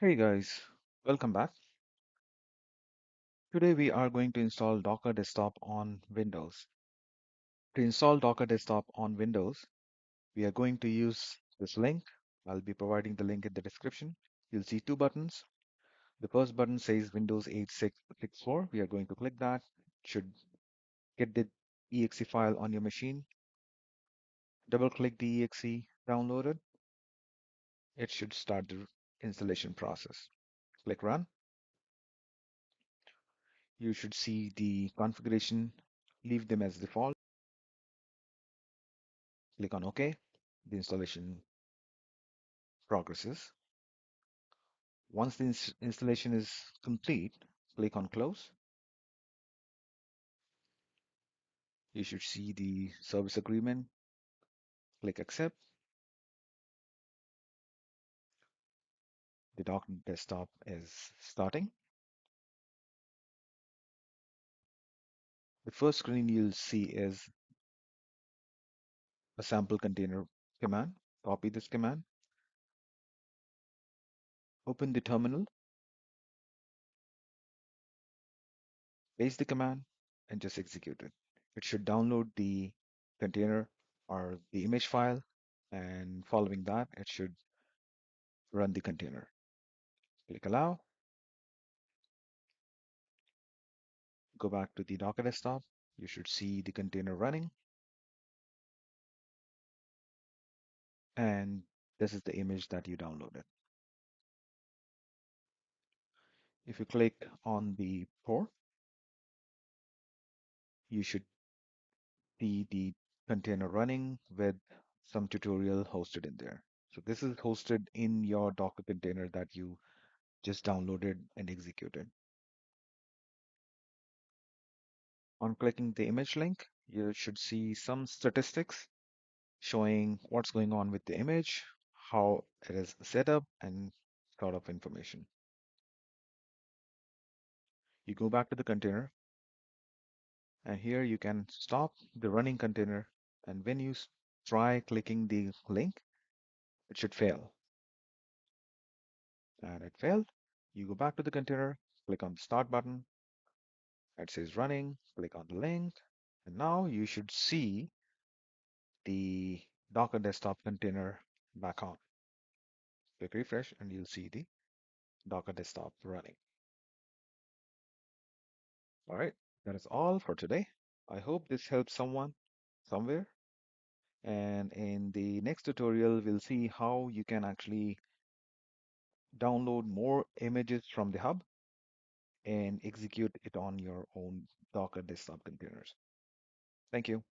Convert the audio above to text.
Hey guys, welcome back. Today we are going to install Docker Desktop on Windows. To install Docker Desktop on Windows, we are going to use this link. I'll be providing the link in the description. You'll see two buttons. The first button says Windows 8664. We are going to click that. Should get the exe file on your machine. Double click the exe downloaded. It should start the installation process. Click Run. You should see the configuration. Leave them as default. Click on OK. The installation progresses. Once the installation is complete, click on Close. You should see the service agreement. Click Accept. The Docker Desktop is starting. The first screen you'll see is a sample container command. Copy this command. Open the terminal. Paste the command and just execute it. It should download the container or the image file, and following that, it should run the container. Click Allow. Go back to the Docker Desktop. You should see the container running, and this is the image that you downloaded. If you click on the port, you should see the container running with some tutorial hosted in there. So this is hosted in your Docker container that you just downloaded and executed. On clicking the image link, you should see some statistics showing what's going on with the image, how it is set up, and sort of information. You go back to the container, and here you can stop the running container, and when you try clicking the link, it should fail. And it failed. You go back to the container, click on the start button, it says running, click on the link, and now you should see the Docker Desktop container back on. Click refresh and you'll see the Docker Desktop running. All right, that is all for today. I hope this helps someone somewhere. And in the next tutorial, we'll see how you can actually download more images from the hub and execute it on your own Docker desktop containers. Thank you.